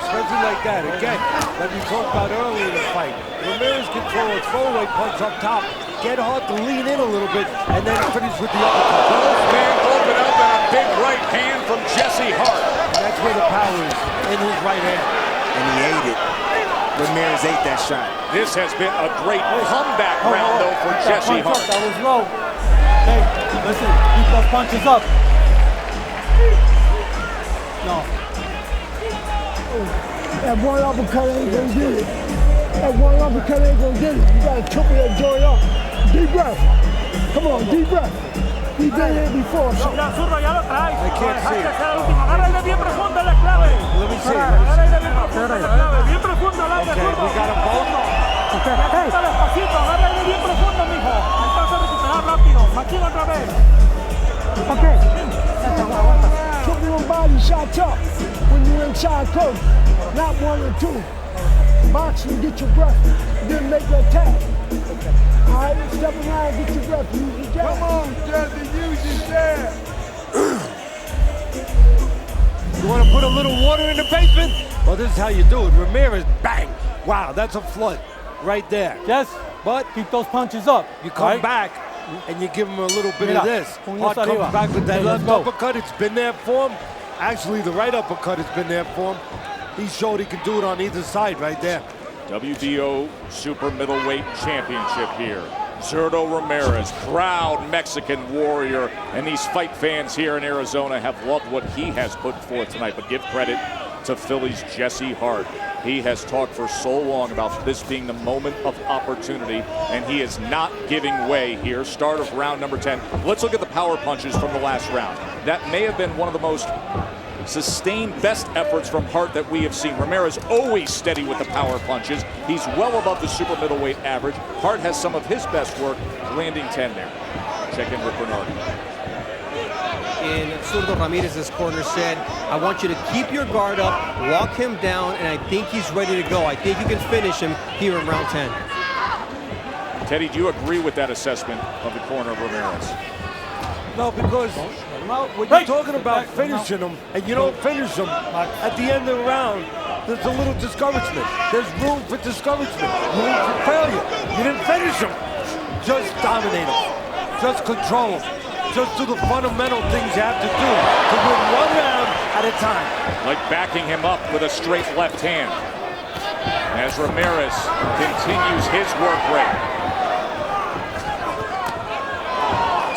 Speaker 4: Especially like like that. Again, like we talked about earlier in the fight, Ramirez can throw a throwaway punch up top, get Hart to lean in a little bit, and then finish with the uppercut.
Speaker 1: Man, open up and a big right hand from Jesse Hart.
Speaker 4: And that's where the power is, in his right hand.
Speaker 5: And he ate it. Ramirez ate that shot.
Speaker 1: This has been a great comeback round, though, for Jesse Hart.
Speaker 7: That was low. Hey, listen, keep those punches up. No.
Speaker 6: That one uppercut ain't gonna get it. That one uppercut ain't gonna get it. You gotta triple that joint up. Deep breath. Come on, deep breath. He did it before. So.
Speaker 4: I can't see it.
Speaker 6: Agárrale bien profundo la clave.
Speaker 4: Let me see.
Speaker 6: Agárrale bien profundo la clave. Bien profundo la clave.
Speaker 4: Okay, we got them both.
Speaker 6: Despacito, agárrale bien profundo, mijo. Entonces recuperar rápido. Machina otra vez. Okay. Put your body shots up when you're inside close. Not 1 or 2. Boxing, get your breath. Then make the attack. All right, step around, get your breath. Use your jab. Come on, Jesse, use your jab.
Speaker 4: You want to put a little water in the basement? Well, this is how you do it. Ramirez, bang. Wow, that's a flood right there.
Speaker 7: Yes,
Speaker 4: But
Speaker 7: keep those punches up.
Speaker 4: you come back and you give him a little bit of this. Hart comes back with that left uppercut. It's been there for him. Actually, the right uppercut has been there for him. He showed he could do it on either side right there.
Speaker 1: WBO Super Middleweight Championship here. Zurdo Ramirez, proud Mexican warrior, and these fight fans here in Arizona have loved what he has put forth tonight. But give credit to Philly's Jesse Hart. He has talked for so long about this being the moment of opportunity, and he is not giving way here. Start of round number 10. Let's look at the power punches from the last round. That may have been one of the most sustained best efforts from Hart that we have seen. Ramirez always steady with the power punches. He's well above the super middleweight average. Hart has some of his best work, landing 10 there. Check in with Bernardo.
Speaker 8: In Zurdo Ramirez's corner said, I want you to keep your guard up, walk him down, and I think he's ready to go. I think you can finish him here in round 10.
Speaker 1: Teddy, do you agree with that assessment of the corner of Ramirez?
Speaker 4: No, because when you're talking about finishing them and you don't finish them at the end of the round, there's a little discouragement. There's room for discouragement, room for failure. You didn't finish them. Just dominate them. Just control them. Just do the fundamental things you have to do to win 1 round at a time.
Speaker 1: Like backing him up with a straight left hand. As Ramirez continues his work rate.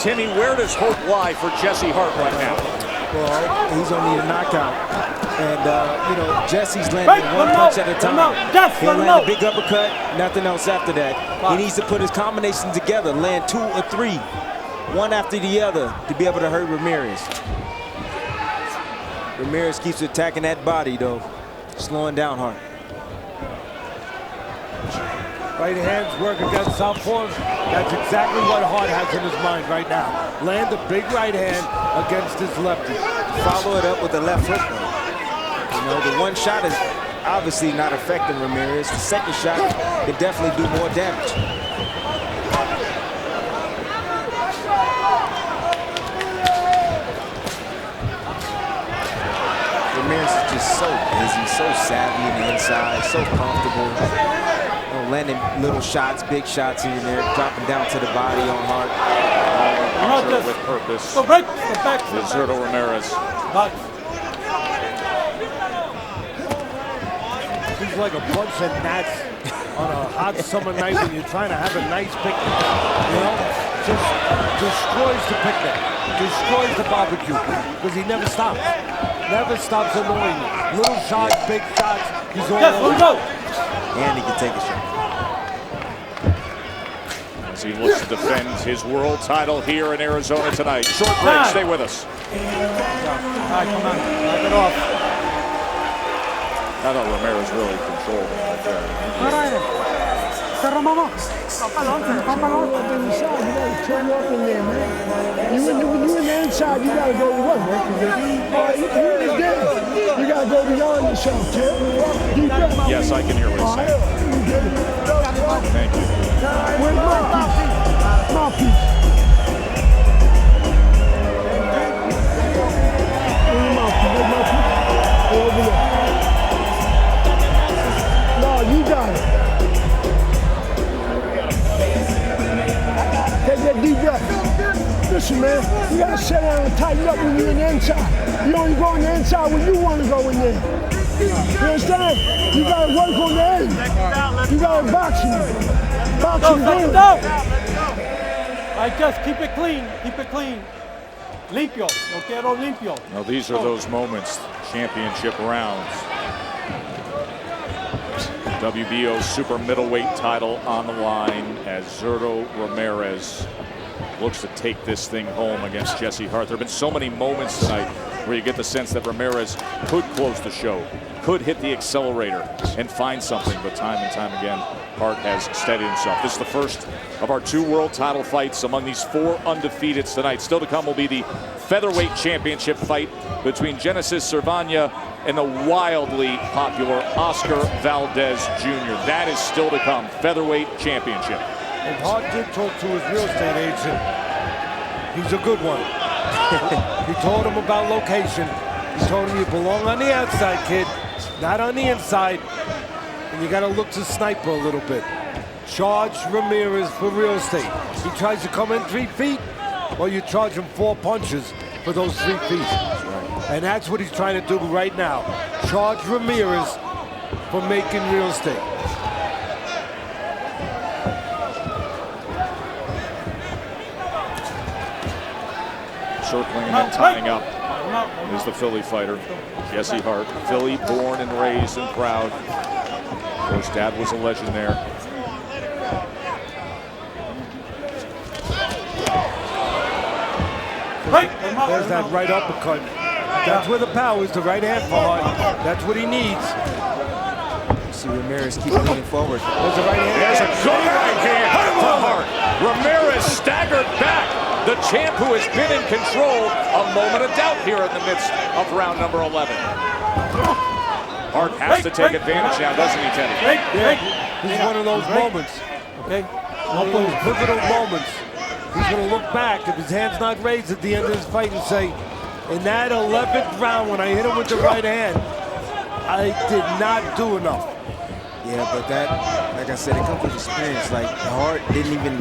Speaker 1: Timmy, where does hope lie for Jesse Hart right now?
Speaker 5: Well, he's gonna need a knockout. And, you know, Jesse's landing one punch at a time. He'll land a big uppercut, nothing else after that. He needs to put his combination together, land 2 or 3, one after the other, to be able to hurt Ramirez. Ramirez keeps attacking that body, though, slowing down Hart.
Speaker 4: Right hands work against southpaws. That's exactly what Hart has in his mind right now. Land a big right hand against his lefty.
Speaker 5: Follow it up with the left hook, though. You know, the one shot is obviously not affecting Ramirez. The second shot could definitely do more damage. Ramirez is just so busy, so savvy in the inside, so comfortable. You know, landing little shots, big shots here and there, dropping down to the body on Hart.
Speaker 1: With purpose.
Speaker 7: Go back. Go back.
Speaker 1: Zurdo Ramirez.
Speaker 4: He's like a bunch of gnats on a hot summer night when you're trying to have a nice picnic. You know, just destroys the picnic, destroys the barbecue, because he never stops. Never stops annoying you. Little shots, big shots, he's all over.
Speaker 5: And he can take a shot.
Speaker 1: As he looks to defend his world title here in Arizona tonight. Short break, stay with us.
Speaker 7: All right, come on, knock it off.
Speaker 1: I thought Ramirez really controlled him right there.
Speaker 6: Turn up in there, man. You in the inside, you gotta go to work, man. You gotta go beyond yourself, kid.
Speaker 1: Yes, I can hear what he's saying. Thank you.
Speaker 6: Where's mouthpiece? Mouthpiece. Where's your mouthpiece? Over there. Listen, man, you gotta sit down and tighten up when you're in the inside. You only go in the inside when you want to go in there. You understand? You gotta work on the end. You gotta boxing. Boxing good.
Speaker 7: All right, just keep it clean. Keep it clean. Limpio. No quiero limpio.
Speaker 1: Now these are those moments, championship rounds. WBO super middleweight title on the line as Zurdo Ramirez looks to take this thing home against Jesse Hart. There have been so many moments tonight where you get the sense that Ramirez could close the show, could hit the accelerator and find something, but time and time again, Hart has steadied himself. This is the first of our 2 world title fights among these 4 undefeateds tonight. Still to come will be the featherweight championship fight between Genesis Cervania and the wildly popular Oscar Valdez Jr. That is still to come, featherweight championship.
Speaker 4: And Hart did talk to his real estate agent. He's a good one. He told him about location. He told him you belong on the outside, kid, not on the inside. And you got to look to sniper a little bit. Charge Ramirez for real estate. He tries to come in 3 feet, or you charge him 4 punches for those 3 feet. And that's what he's trying to do right now. Charge Ramirez for making real estate.
Speaker 1: Circling and then tying up is the Philly fighter, Jesse Hart. Philly, born and raised and proud. Of course, dad was a legend there.
Speaker 4: There's that right uppercut. That's where the power is, the right hand for Hart. That's what he needs.
Speaker 5: See Ramirez keep leaning forward.
Speaker 4: There's a right hand.
Speaker 1: There's a good right hand for Hart. Ramirez staggered back. The champ who has been in control, a moment of doubt here in the midst of round number 11. Hart has to take advantage now, doesn't he, Teddy?
Speaker 4: Yeah, he's one of those moments.
Speaker 7: Okay.
Speaker 4: One of those pivotal moments. He's going to look back if his hand's not raised at the end of this fight and say, in that 11th round when I hit him with the right hand, I did not do enough.
Speaker 5: Yeah, but that, like I said, it comes with experience. Like, Hart didn't even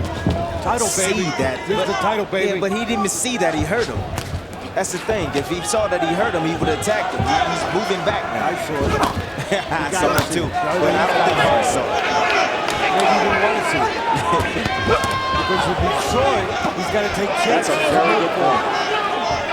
Speaker 4: see
Speaker 5: that.
Speaker 4: This is the title, baby.
Speaker 5: Yeah, but he didn't even see that he hurt him. That's the thing. If he saw that he hurt him, he would have attacked him. He's moving back now.
Speaker 4: I saw it.
Speaker 5: I saw it too. But I don't think Hart saw it.
Speaker 4: Maybe he didn't want to see it. Because if he saw it, he's got to take chances.
Speaker 1: That's a very good point.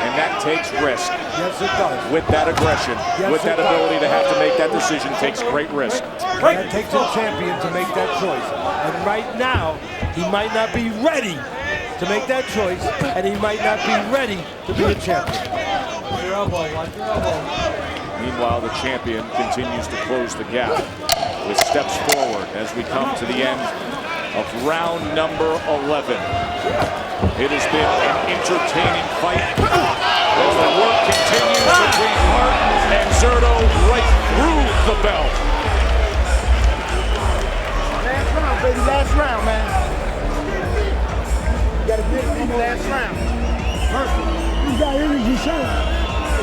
Speaker 1: And that takes risk.
Speaker 4: Yes, it does.
Speaker 1: With that aggression,
Speaker 4: Yes,
Speaker 1: with that
Speaker 4: it does.
Speaker 1: ability to have to make that decision, takes great risk.
Speaker 4: And it takes a champion to make that choice. And right now, he might not be ready to make that choice, and he might not be ready to be a champion.
Speaker 1: Meanwhile, the champion continues to close the gap with steps forward as we come to the end of round number 11. It has been an entertaining fight as the work continues between Hart and Zurdo right through the bell.
Speaker 6: Last round, baby. Last round, man. You gotta get in the last round. Perfect. You got energy, son.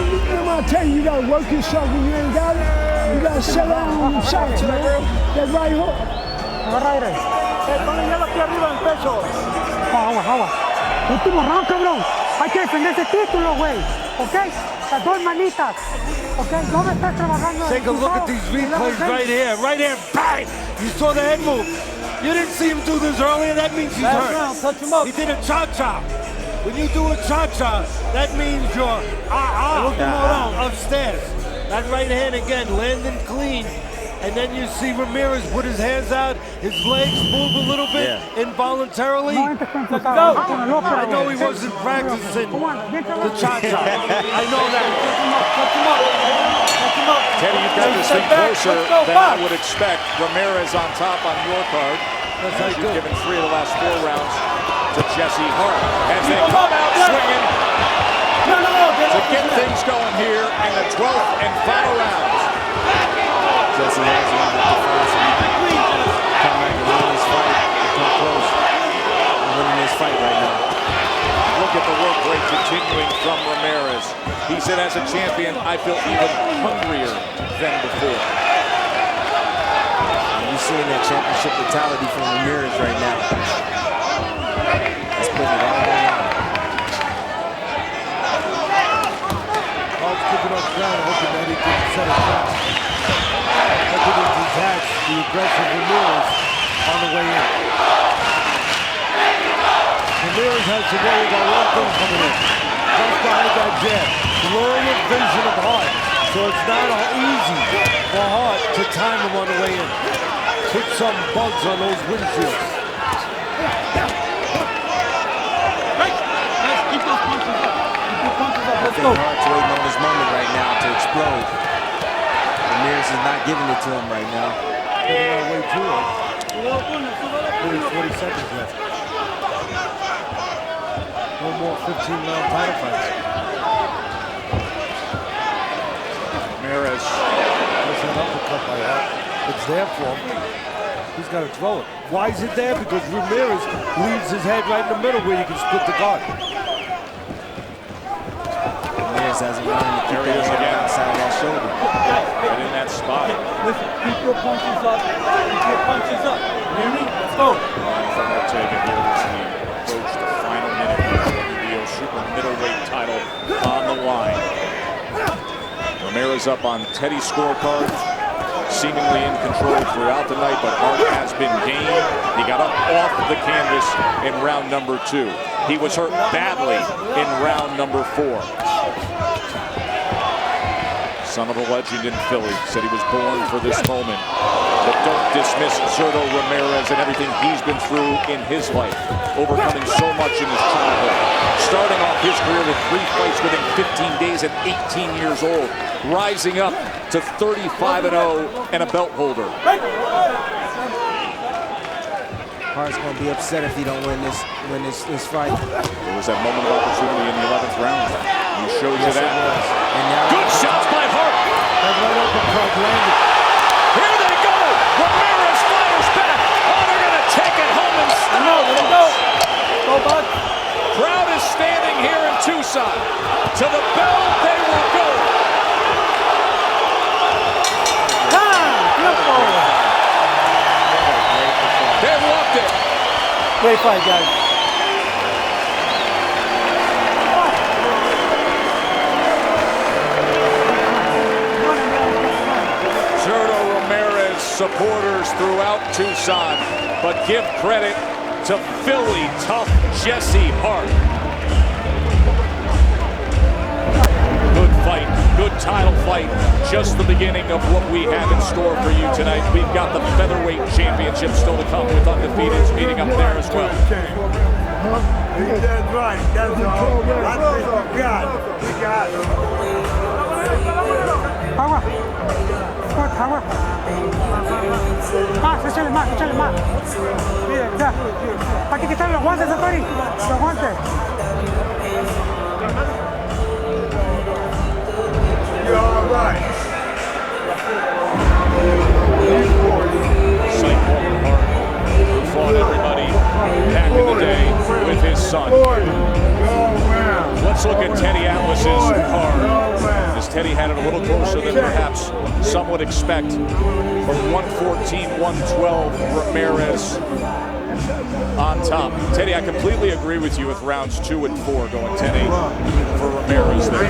Speaker 6: Remember I tell you, you gotta work yourself when you ain't got it. You gotta set down on your shots, man. That right hook. Ramirez. Ponle aquí arriba en pecho. Agua. Último round, cabrón. Hay que defender ese título, güey. ¿Ok? Las 2 manitas. ¿Ok? No me estás trabajando.
Speaker 4: Take a look at these replays right here. Right here, bang! You saw the head move. You didn't see him do this earlier. That means he's hurt.
Speaker 7: Round, touch him up.
Speaker 4: He did a cha-cha. When you do a cha-cha, that means you're upstairs. That right hand again, landing clean. And then you see Ramirez put his hands out, his legs move a little bit involuntarily. I know he wasn't practicing the cha-cha. I know that.
Speaker 1: Teddy, you've got this thing closer than I would expect. Ramirez on top on your card. As you've given 3 of the last 4 rounds to Jesse Hart. As they come out swinging to get things going here in the 12th and final round.
Speaker 5: Jesse Hart is going to come back and win this fight. Come close. Winning this fight right now.
Speaker 1: Look at the work rate continuing from Ramirez. He said, as a champion, I feel even hungrier than before.
Speaker 5: You're seeing that championship mentality from Ramirez right now. He's putting it all on.
Speaker 4: keeping on the ground, hoping that he can set a trap. Hoping to detach the aggressive Ramirez on the way in. Ramirez has to worry about one thing coming in. Just behind that jab. Blurry vision of Hart. So it's not easy for Hart to time him on the way in. Put some bugs on those windshields.
Speaker 7: Keep those punches up. Keep your punches up.
Speaker 5: I
Speaker 7: Let's
Speaker 5: think
Speaker 7: go.
Speaker 5: Hart's waiting on his moment right now to explode. Ramirez is not giving it to him right now.
Speaker 4: Getting that way too long. 40 seconds left. No more 15-round title fights.
Speaker 1: Ramirez.
Speaker 4: There's an uppercut by Hart. It's there for him. He's got to throw it. Why is it there? Because Ramirez leaves his head right in the middle where you can split the guard.
Speaker 5: Ramirez hasn't learned to keep his head outside of that shoulder.
Speaker 1: Right in that spot.
Speaker 7: Listen, keep your punches up. Keep your punches up. You hear me? Let's go.
Speaker 1: From Ortega here as we approach the final minute of the WBO super middleweight title on the line. Ramirez up on Teddy's scorecard, seemingly in control throughout the night, but Hart has been game. He got up off the canvas in round number 2. He was hurt badly in round number 4. Son of a legend in Philly, said he was born for this moment. But don't dismiss Zurdo Ramirez and everything he's been through in his life, overcoming so much in his childhood. Starting off his career with 3 fights within 15 days at 18 years old, rising up to 35-0 and a belt holder.
Speaker 5: Hart's going to be upset if he don't win this fight.
Speaker 1: There was that moment of opportunity in the 11th round. He showed you that.
Speaker 5: And now
Speaker 1: Good shots by Hart.
Speaker 4: That right uppercut landed.
Speaker 1: Here they go. Ramirez fires back. Oh, they're going to take it home and
Speaker 7: Let's go. Go, bud.
Speaker 1: Crowd is standing here in Tucson. To the bell they will go. They loved it.
Speaker 7: Great fight, guys.
Speaker 1: Zurdo Ramirez supporters throughout Tucson, but give credit to Philly tough Jesse Hart. Good fight, good title fight. Just the beginning of what we have in store for you tonight. We've got the featherweight championship still to come with undefeateds meeting up there as well.
Speaker 6: That's right. That's all. We got it.
Speaker 9: Power. Good power. Más, échale más. Mira, ya. Hay que quitarle los guantes, Safari. Los guantes.
Speaker 6: You're all right.
Speaker 1: Cyclone Hart, who fought everybody back in the day with his son. Let's look at Teddy Atlas's card. As Teddy had it a little closer than perhaps some would expect. For 114-112, Ramirez on top. Teddy, I completely agree with you with rounds 2 and 4 going 10-8 for Ramirez there.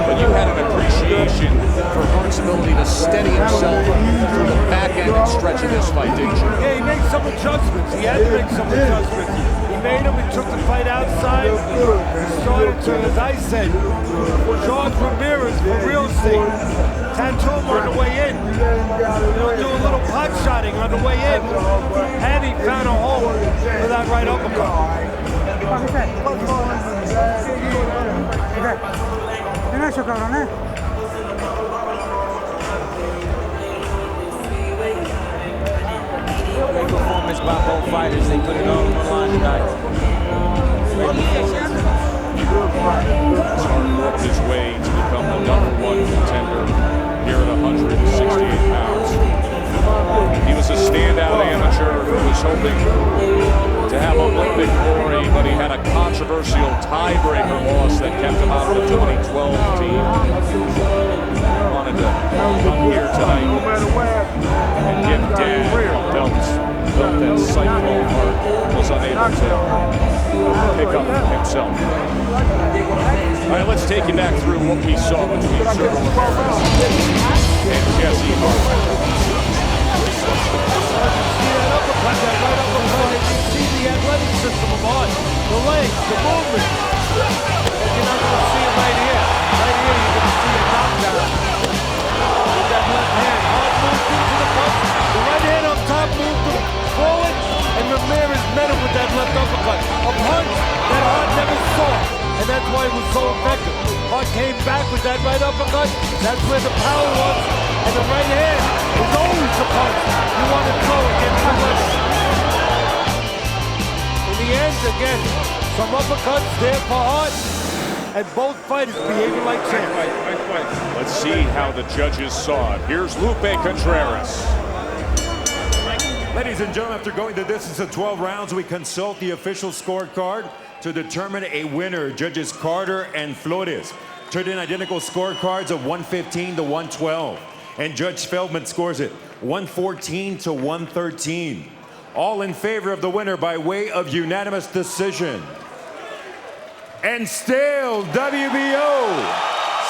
Speaker 1: But you had an appreciation for Hart's ability to steady himself through the back end and stretch of this fight, didn't you?
Speaker 4: Yeah, he made some adjustments. He had to make some adjustments. He made them. He took the fight outside. He started to, as I said, George Ramirez for real estate. Tattoo him on the way in. Do a little pot shotting on the way in. And he found a hole for that right uppercut.
Speaker 9: Bien hecho, cabrón,
Speaker 5: great performance by both fighters. They put it all on the line tonight.
Speaker 1: Hart worked his way to become the #1 contender here at 168 pounds. He was a standout amateur who was hoping to have Olympic glory, but he had a controversial tiebreaker loss that kept him out of the 2012 team. He wanted to come here tonight and give Dad a belt that Cyclone Hart was unable to pick up himself. All right, let's take you back through what we saw between Zurdo and Jesse Hart.
Speaker 4: You see the athleticism of Hart, the legs, the movement. But you're not going to see it right here. Right here, you're going to see a knockdown with that left hand. Hart moved into the punch. The right hand on top moved him forward, and Ramirez met him with that left uppercut. A punch that Hart never saw, and that's why it was so effective. Hart came back with that right uppercut. That's where the power was, and the right hand is always the punch you want to throw against the left. In the end, again, some uppercuts there for Hart, and both fighters behaving like champions.
Speaker 1: Let's see how the judges saw it. Here's Lupe Contreras.
Speaker 2: Ladies and gentlemen, after going the distance of 12 rounds, we consult the official scorecard to determine a winner. Judges Carter and Flores turned in identical scorecards of 115 to 112. And Judge Feldman scores it 114 to 113. All in favor of the winner by way of unanimous decision. And still WBO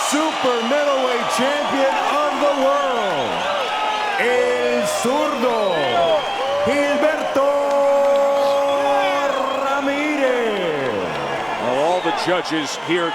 Speaker 2: super middleweight champion of the world, El Zurdo, Gilberto Ramirez.
Speaker 1: Well, all the judges here